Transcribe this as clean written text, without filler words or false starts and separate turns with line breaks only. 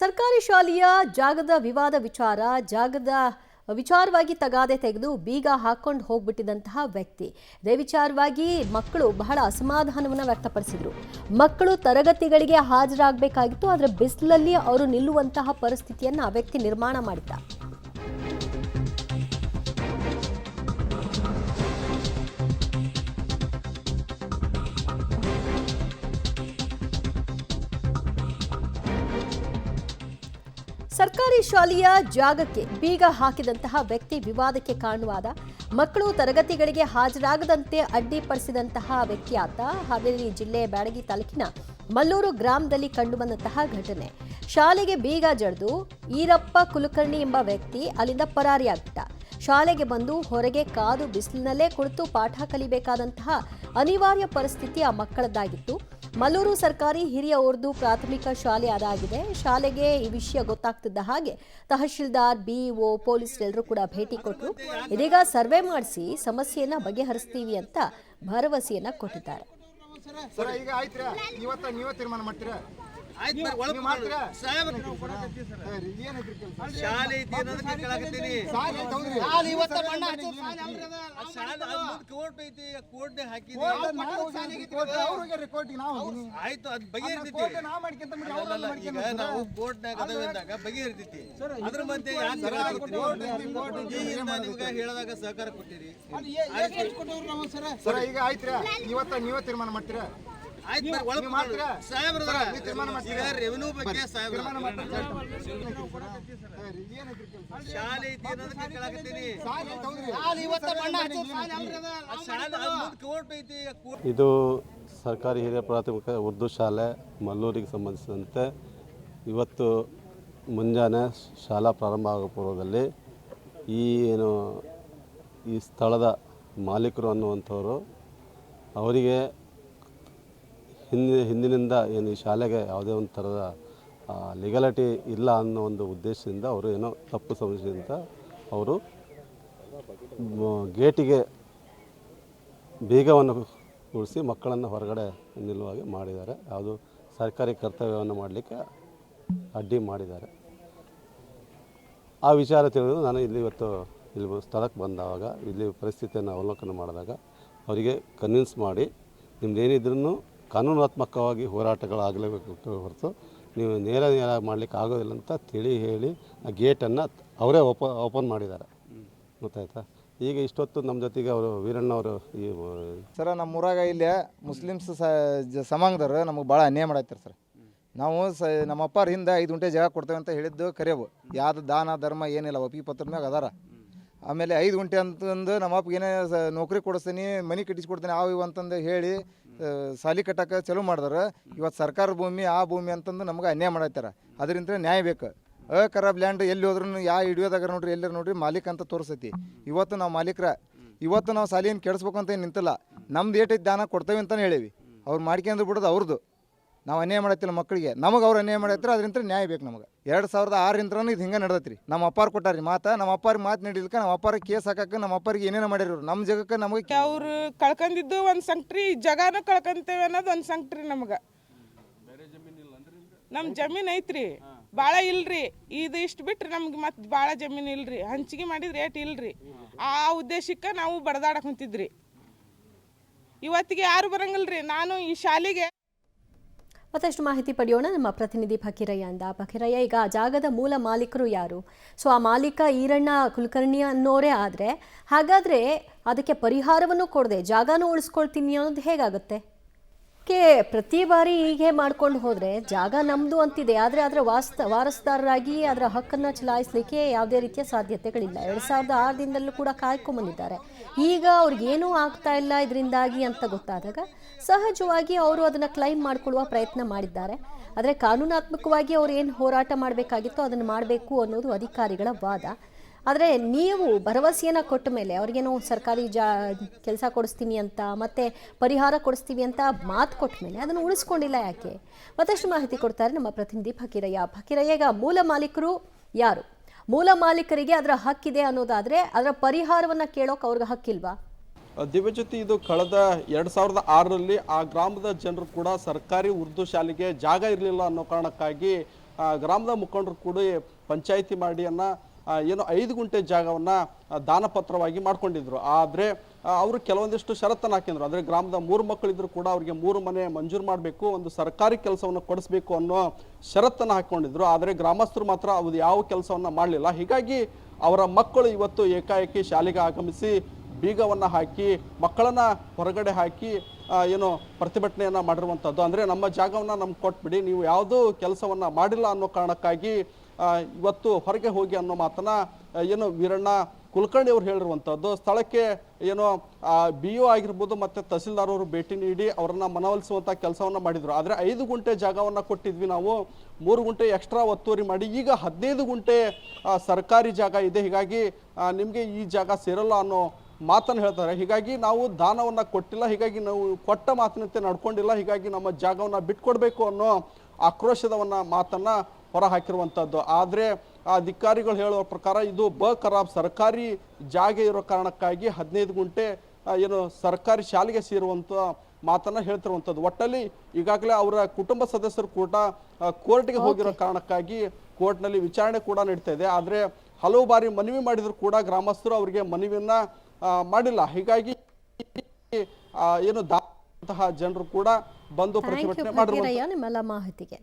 ಸರ್ಕಾರಿ ಶಾಲೆಯ ಜಾಗದ ವಿಚಾರವಾಗಿ ತಗಾದೆ ತೆಗೆದು ಬೀಗ ಹಾಕೊಂಡು ಹೋಗ್ಬಿಟ್ಟಿದಂತಹ ವ್ಯಕ್ತಿ. ಇದೇ ವಿಚಾರವಾಗಿ ಮಕ್ಕಳು ಬಹಳ ಅಸಮಾಧಾನವನ್ನು ವ್ಯಕ್ತಪಡಿಸಿದರು. ಮಕ್ಕಳು ತರಗತಿಗಳಿಗೆ ಹಾಜರಾಗಬೇಕಾಗಿತ್ತು, ಆದರೆ ಬಿಸಿಲಲ್ಲಿ ಅವರು ನಿಲ್ಲುವಂತಹ ಪರಿಸ್ಥಿತಿಯನ್ನು ಆ ವ್ಯಕ್ತಿ ನಿರ್ಮಾಣ ಮಾಡಿದ್ದ. ಸರ್ಕಾರಿ ಶಾಲೆಯ ಜಾಗಕ್ಕೆ ಬೀಗ ಹಾಕಿದಂತಹ ವ್ಯಕ್ತಿ ವಿವಾದಕ್ಕೆ ಕಾರಣವಾದ. ಮಕ್ಕಳು ತರಗತಿಗಳಿಗೆ ಹಾಜರಾಗದಂತೆ ಅಡ್ಡಿಪಡಿಸಿದಂತಹ ವ್ಯಕ್ತಿ ಆತ. ಹಾವೇರಿ ಜಿಲ್ಲೆ ಬ್ಯಾಡಗಿ ತಾಲೂಕಿನ ಮಲ್ಲೂರು ಗ್ರಾಮದಲ್ಲಿ ಕಂಡುಬಂದಂತಹ ಘಟನೆ. ಶಾಲೆಗೆ ಬೀಗ ಜಡಿದು ಈರಪ್ಪ ಕುಲಕರ್ಣಿ ಎಂಬ ವ್ಯಕ್ತಿ ಅಲ್ಲಿಂದ ಪರಾರಿಯಾಗ್ಬಿಟ್ಟ. ಶಾಲೆಗೆ ಬಂದು ಹೊರಗೆ ಕಾದು ಬಿಸಿಲಿನಲ್ಲೇ ಕುಳಿತು ಪಾಠ ಕಲಿಬೇಕಾದಂತಹ ಅನಿವಾರ್ಯ ಪರಿಸ್ಥಿತಿ ಆ ಮಕ್ಕಳದ್ದಾಗಿತ್ತು. ಮಲ್ಲೂರು ಸರ್ಕಾರಿ ಹಿರಿಯ ಉರ್ದು ಪ್ರಾಥಮಿಕ ಶಾಲೆ ಅದಾಗಿದೆ. ಶಾಲೆಗೆ ಈ ವಿಷಯ ಗೊತ್ತಾಗ್ತಿದ್ದ ಹಾಗೆ ತಹಶೀಲ್ದಾರ್, ಬಿಇಒ, ಪೊಲೀಸರೆಲ್ಲರೂ ಕೂಡ ಭೇಟಿ ಕೊಟ್ಟರು. ಇದೀಗ ಸರ್ವೆ ಮಾಡಿಸಿ ಸಮಸ್ಯೆಯನ್ನ ಬಗೆಹರಿಸ್ತೀವಿ ಅಂತ ಭರವಸೆಯನ್ನ ಕೊಟ್ಟಿದ್ದಾರೆ.
ಅದ್ರ ಮಧ್ಯೆ ಹೇಳಿದಾಗ ಸಹಕಾರ ಕೊಟ್ಟಿರಿ. ಈಗ ಆಯ್ತು, ನೀವೇ ತೀರ್ಮಾನ ಮಾಡ್ತೀರಾ? ರೆವೆನ್ಯೂ ಬಗ್ಗೆ
ಇದು ಸರ್ಕಾರಿ ಹಿರಿಯ ಪ್ರಾಥಮಿಕ ಉರ್ದು ಶಾಲೆ ಮಲ್ಲೂರಿಗೆ ಸಂಬಂಧಿಸಿದಂತೆ ಇವತ್ತು ಮುಂಜಾನೆ ಶಾಲಾ ಪ್ರಾರಂಭ ಆಗೋ ಪೂರ್ವದಲ್ಲಿ ಈ ಸ್ಥಳದ ಮಾಲೀಕರು ಅನ್ನುವಂಥವರು ಅವರಿಗೆ ಹಿಂದಿನಿಂದ ಈ ಶಾಲೆಗೆ ಯಾವುದೇ ಒಂದು ಥರದ ಲೀಗಲಿಟಿ ಇಲ್ಲ ಅನ್ನೋ ಒಂದು ಉದ್ದೇಶದಿಂದ ಅವರು ಏನೋ ತಪ್ಪು ಸಮಸ್ಯೆಯಿಂದ ಅವರು ಗೇಟಿಗೆ ಬೀಗವನ್ನು ಕೂಡಿಸಿ ಮಕ್ಕಳನ್ನು ಹೊರಗಡೆ ನಿಲ್ಲುವಾಗೆ ಮಾಡಿದ್ದಾರೆ. ಯಾವುದು ಸರ್ಕಾರಿ ಕರ್ತವ್ಯವನ್ನು ಮಾಡಲಿಕ್ಕೆ ಅಡ್ಡಿ ಮಾಡಿದ್ದಾರೆ. ಆ ವಿಚಾರ ತಿಳಿದು ನಾನು ಇಲ್ಲಿ ಸ್ಥಳಕ್ಕೆ ಬಂದಾಗ ಇಲ್ಲಿ ಪರಿಸ್ಥಿತಿಯನ್ನು ಅವಲೋಕನ ಮಾಡಿದಾಗ ಅವರಿಗೆ ಕನ್ವಿನ್ಸ್ ಮಾಡಿ ನಿಮ್ಮದೇನಿದ್ರೂ ಕಾನೂನಾತ್ಮಕವಾಗಿ ಹೋರಾಟಗಳಾಗಲೇಬೇಕು ಹೊರತು ನೀವು ನೇರ ಮಾಡಲಿಕ್ಕೆ ಆಗೋದಿಲ್ಲ ಅಂತ ಹೇಳಿ ಆ ಗೇಟನ್ನು ಅವರೇ ಓಪನ್ ಮಾಡಿದ್ದಾರೆ. ಗೊತ್ತಾಯ್ತಾ? ಈಗ ಇಷ್ಟೊತ್ತು ನಮ್ಮ ಜೊತೆಗೆ ಅವರು ವೀರಣ್ಣವರು
ಸರ್ ನಮ್ಮೂರಾಗ ಇಲ್ಲೇ ಮುಸ್ಲಿಮ್ಸ್ ಸಮಾಂಗದವ್ರು ನಮಗೆ ಭಾಳ ಅನ್ಯಾಯ ಮಾಡಾಯ್ತಾರೆ ಸರ್. ನಾವು ನಮ್ಮ ಅಪ್ಪಾರ ಹಿಂದೆ 5 ಗುಂಟೆ ಜಾಗ ಕೊಡ್ತೇವೆ ಅಂತ ಹೇಳಿದ್ದು ಕರೆಯವು. ಯಾವುದು ದಾನ ಧರ್ಮ ಏನಿಲ್ಲ, ಒಪ್ಪಿ ಪತ್ರ ಮ್ಯಾಗ ಅದಾರ. ಆಮೇಲೆ 5 ಗುಂಟೆ ಅಂತಂದು ನಮ್ಮ ಅಪ್ಪಗೆ ಏನೇ ನೌಕರಿ ಕೊಡಿಸ್ತೀನಿ, ಮನೆ ಕಟ್ಟಿಸ್ಕೊಡ್ತೀನಿ ಇವು ಅಂತಂದು ಹೇಳಿ ಸಾಲಿ ಕಟ್ಟಕ್ಕೆ ಚಲೋ ಮಾಡಿದಾರೆ. ಇವತ್ತು ಸರ್ಕಾರ ಭೂಮಿ ಆ ಭೂಮಿ ಅಂತಂದು ನಮ್ಗೆ ಅನ್ಯಾಯ ಮಾಡಾಯ್ತಾರೆ. ಅದರಿಂದ ನ್ಯಾಯ ಬೇಕು. ಖರಾಬ್ ಲ್ಯಾಂಡ್ ಎಲ್ಲಿ ಹೋದ್ರೂ ಯಾವ ಹಿಡಿಯೋದಾಗ ನೋಡ್ರಿ, ಎಲ್ಲರೂ ನೋಡ್ರಿ ಮಾಲೀಕ ಅಂತ ತೋರಿಸೈತಿ. ಇವತ್ತು ನಾವು ಮಾಲೀಕರ, ಇವತ್ತು ನಾವು ಸಾಲಿಯನ್ನು ಕೆಡಿಸ್ಬೇಕು ಅಂತ ಏನು ನಿಂತಿಲ್ಲ. ನಮ್ದು ಏಟೈತಿ ದಾನ ಕೊಡ್ತೇವೆ ಅಂತಲೇ ಹೇಳೀವಿ. ಅವ್ರು ಮಾಡ್ಕೊಂಡು ಬಿಡೋದು ಅವ್ರದ್ದು. ನಾವು ಅನ್ಯಾಯ ಮಾಡತ್ತಿಲ್ಲ ಮಕ್ಕಳಿಗೆ, ನಮಗೆ ಅವ್ರು ಅನ್ಯಾಯ ಮಾಡೈತ್ರಿ. ಅದರಿಂದ ನ್ಯಾಯ ಬೇಕು ನಮಗೆ. 2006 ಇದು ಹಿಂಗೆ ನಡೆದತ್ರಿ. ನಮ್ಮ ಅಪ್ಪಾರು ಕೊಟ್ಟಾರಿ ಮಾತು. ನಮ್ಮ ಅಪ್ಪಾರಿಗೆ ಮಾತು ನೀಡಿಲ್ಕ ನಮ್ಮ ಅಪ್ಪಾರಿಗೆ ಕೇಸ್ ಹಾಕಕ್ಕೆ ನಮ್ಮ ಅಪ್ಪಾರಿಗೆ ಏನೇನು ಮಾಡಿರೋರು ನಮ್ಮ ಜಾಗಕ್ಕೆ ನಮಗೆ.
ಅವ್ರು ಕಳ್ಕೊಂಡಿದ್ದು ಒಂದು ಸಂಕ್ಟ್ರಿ, ಜಾಗನೂ ಕಳ್ಕೊಂತೇವೆ ಅನ್ನೋದು ಒಂದು ಸಂಕ್ಟ್ರಿ. ನಮ್ಗೆ ನಮ್ಮ ಜಮೀನು ಐತ್ರಿ, ಭಾಳ ಇಲ್ರಿ. ಇದು ಇಷ್ಟು ಬಿಟ್ರೆ ನಮ್ಗೆ ಮತ್ತೆ ಭಾಳ ಜಮೀನು ಇಲ್ರಿ. ಹಂಚಿಕೆ ಮಾಡಿದ ರೇಟ್ ಇಲ್ರಿ. ಆ ಉದ್ದೇಶಕ್ಕೆ ನಾವು ಬಡದಾಡಕ್ಕೆ ಹೊಂತಿದ್ರಿ. ಇವತ್ತಿಗೆ ಯಾರು ಬರಂಗಿಲ್ರಿ. ನಾನು ಈ ಶಾಲೆಗೆ
ಮತ್ತಷ್ಟು ಮಾಹಿತಿ ಪಡೆಯೋಣ ನಮ್ಮ ಪ್ರತಿನಿಧಿ ಫಕೀರಯ್ಯ ಅಂದ. ಫಕೀರಯ್ಯ, ಈಗ ಜಾಗದ ಮೂಲ ಮಾಲೀಕರು ಯಾರು? ಸೊ ಆ ಮಾಲೀಕ ಈರಣ್ಣ ಕುಲಕರ್ಣಿ ಅನ್ನೋರೇ ಆದರೆ ಹಾಗಾದರೆ ಅದಕ್ಕೆ ಪರಿಹಾರವನ್ನು ಕೊಡದೆ ಜಾಗನೂ ಉಳಿಸ್ಕೊಳ್ತೀನಿ ಅನ್ನೋದು ಹೇಗಾಗುತ್ತೆ? ಪ್ರತಿ ಬಾರಿ ಹೀಗೆ ಮಾಡ್ಕೊಂಡು ಹೋದರೆ ಜಾಗ ನಮ್ಮದು ಅಂತಿದೆ, ಆದರೆ ಅದರ ವಾರಸುದಾರರಾಗಿ ಅದರ ಹಕ್ಕನ್ನು ಚಲಾಯಿಸಲಿಕ್ಕೆ ಯಾವುದೇ ರೀತಿಯ ಸಾಧ್ಯತೆಗಳಿಲ್ಲ. 2006ದಿಂದಲೂ ಕೂಡ ಕಾಯ್ಕೊಂಬಂದಿದ್ದಾರೆ. ಈಗ ಅವ್ರಿಗೇನೂ ಆಗ್ತಾ ಇಲ್ಲ ಇದರಿಂದಾಗಿ ಅಂತ ಗೊತ್ತಾದಾಗ ಸಹಜವಾಗಿ ಅವರು ಅದನ್ನು ಕ್ಲೈಮ್ ಮಾಡಿಕೊಳ್ಳುವ ಪ್ರಯತ್ನ ಮಾಡಿದ್ದಾರೆ. ಆದರೆ ಕಾನೂನಾತ್ಮಕವಾಗಿ ಅವ್ರು ಏನು ಹೋರಾಟ ಮಾಡಬೇಕಾಗಿತ್ತೋ ಅದನ್ನು ಮಾಡಬೇಕು ಅನ್ನೋದು ಅಧಿಕಾರಿಗಳ ವಾದ. ಆದರೆ ನೀವು ಭರವಸೆಯನ್ನು ಕೊಟ್ಟ ಮೇಲೆ ಅವ್ರಿಗೇನೋ ಸರ್ಕಾರಿ ಕೆಲಸ ಕೊಡಿಸ್ತೀನಿ ಅಂತ ಮತ್ತೆ ಪರಿಹಾರ ಕೊಡಿಸ್ತೀವಿ ಅಂತ ಮಾತು ಕೊಟ್ಟ ಮೇಲೆ ಅದನ್ನು ಉಳಿಸ್ಕೊಂಡಿಲ್ಲ ಯಾಕೆ? ಮತ್ತಷ್ಟು ಮಾಹಿತಿ ಕೊಡ್ತಾರೆ ನಮ್ಮ ಪ್ರತಿನಿಧಿ ಫಕೀರಯ್ಯ. ಈಗ ಮೂಲ ಮಾಲೀಕರು ಯಾರು? ಮೂಲ ಮಾಲೀಕರಿಗೆ ಅದರ ಹಕ್ಕಿದೆ ಅನ್ನೋದಾದರೆ ಅದರ ಪರಿಹಾರವನ್ನು ಕೇಳೋಕೆ ಅವ್ರಿಗೆ ಹಕ್ಕಿಲ್ವಾ?
ದಿವ್ಯಜ್ಯೋತಿ, ಇದು ಕಳೆದ 2006ರಲ್ಲಿ ಆ ಗ್ರಾಮದ ಜನರು ಕೂಡ ಸರ್ಕಾರಿ ಉರ್ದು ಶಾಲೆಗೆ ಜಾಗ ಇರಲಿಲ್ಲ ಅನ್ನೋ ಕಾರಣಕ್ಕಾಗಿ ಗ್ರಾಮದ ಮುಖಂಡರು ಕೂಡ ಪಂಚಾಯಿತಿ ಮಾಡಿಯನ್ನ ಏನು 5 ಗುಂಟೆ ಜಾಗವನ್ನು ದಾನಪತ್ರವಾಗಿ ಮಾಡ್ಕೊಂಡಿದ್ರು. ಆದರೆ ಅವರು ಕೆಲವೊಂದಿಷ್ಟು ಷರತ್ತನ್ನು ಹಾಕಿದ್ರು. ಅಂದರೆ ಗ್ರಾಮದ 3 ಮಕ್ಕಳಿದ್ರು ಕೂಡ ಅವರಿಗೆ 3 ಮನೆ ಮಂಜೂರು ಮಾಡಬೇಕು, ಒಂದು ಸರ್ಕಾರಿ ಕೆಲಸವನ್ನು ಕೊಡಿಸ್ಬೇಕು ಅನ್ನೋ ಷರತ್ತನ್ನು ಹಾಕ್ಕೊಂಡಿದ್ರು. ಆದರೆ ಗ್ರಾಮಸ್ಥರು ಮಾತ್ರ ಅದು ಯಾವ ಕೆಲಸವನ್ನು ಮಾಡಲಿಲ್ಲ. ಹೀಗಾಗಿ ಅವರ ಮಕ್ಕಳು ಇವತ್ತು ಏಕಾಏಕಿ ಶಾಲೆಗೆ ಆಗಮಿಸಿ ಬೀಗವನ್ನು ಹಾಕಿ ಮಕ್ಕಳನ್ನು ಹೊರಗಡೆ ಹಾಕಿ ಏನು ಪ್ರತಿಭಟನೆಯನ್ನು ಮಾಡಿರುವಂಥದ್ದು. ಅಂದರೆ ನಮ್ಮ ಜಾಗವನ್ನು ನಮ್ಗೆ ಕೊಟ್ಬಿಡಿ, ನೀವು ಯಾವುದೂ ಕೆಲಸವನ್ನು ಮಾಡಿಲ್ಲ ಅನ್ನೋ ಕಾರಣಕ್ಕಾಗಿ ಇವತ್ತು ಹೊರಗೆ ಹೋಗಿ ಅನ್ನೋ ಮಾತನ್ನ ಏನು ವೀರಣ್ಣ ಕುಲಕರ್ಣಿ ಅವರು ಹೇಳಿರುವಂಥದ್ದು. ಸ್ಥಳಕ್ಕೆ ಏನು BO ಆಗಿರ್ಬೋದು ಮತ್ತು ತಹಸೀಲ್ದಾರ್ ಅವರು ಭೇಟಿ ನೀಡಿ ಅವರನ್ನು ಮನವೊಲಿಸುವಂಥ ಕೆಲಸವನ್ನು ಮಾಡಿದರು. ಆದರೆ 5 ಗುಂಟೆ ಜಾಗವನ್ನು ಕೊಟ್ಟಿದ್ವಿ ನಾವು, 3 ಗುಂಟೆ ಎಕ್ಸ್ಟ್ರಾ ಒತ್ತುವರಿ ಮಾಡಿ ಈಗ 15 ಗುಂಟೆ ಸರ್ಕಾರಿ ಜಾಗ ಇದೆ, ಹೀಗಾಗಿ ನಿಮಗೆ ಈ ಜಾಗ ಸೇರಲ್ಲ ಅನ್ನೋ ಮಾತನ್ನು ಹೇಳ್ತಾರೆ. ಹೀಗಾಗಿ ನಾವು ದಾನವನ್ನು ಕೊಟ್ಟಿಲ್ಲ, ಹೀಗಾಗಿ ನಾವು ಕೊಟ್ಟ ಮಾತಿನಂತೆ ನಡ್ಕೊಂಡಿಲ್ಲ, ಹೀಗಾಗಿ ನಮ್ಮ ಜಾಗವನ್ನು ಬಿಟ್ಕೊಡ್ಬೇಕು ಅನ್ನೋ ಆಕ್ರೋಶದವನ್ನ ಮಾತನ್ನು ಹೊರ ಹಾಕಿರುವಂಥದ್ದು. ಆದರೆ ಅಧಿಕಾರಿಗಳು ಹೇಳುವ ಪ್ರಕಾರ ಇದು ಖರಾಬ್ ಸರ್ಕಾರಿ ಜಾಗ ಇರೋ ಕಾರಣಕ್ಕಾಗಿ 15 ಗುಂಟೆ ಏನು ಸರ್ಕಾರಿ ಶಾಲೆಗೆ ಸೇರುವಂಥ ಮಾತನ್ನು ಹೇಳ್ತಿರುವಂಥದ್ದು. ಒಟ್ಟಲ್ಲಿ ಈಗಾಗಲೇ ಅವರ ಕುಟುಂಬ ಸದಸ್ಯರು ಕೂಡ ಕೋರ್ಟ್ಗೆ ಹೋಗಿರೋ ಕಾರಣಕ್ಕಾಗಿ ಕೋರ್ಟ್ನಲ್ಲಿ ವಿಚಾರಣೆ ಕೂಡ ನಡೀತಾ ಇದೆ. ಆದರೆ ಹಲವು ಬಾರಿ ಮನವಿ ಮಾಡಿದ್ರು ಕೂಡ ಗ್ರಾಮಸ್ಥರು ಅವರಿಗೆ ಮನವಿಯನ್ನ ಮಾಡಿಲ್ಲ. ಹೀಗಾಗಿ ಏನು ದಾಂತಹ ಜನರು ಕೂಡ ಬಂದು ಪ್ರತಿಭಟನೆ ಮಾಡಿರುವಂಥದ್ದು.
ನಿಮ್ಮೆಲ್ಲ ಮಾಹಿತಿಗೆ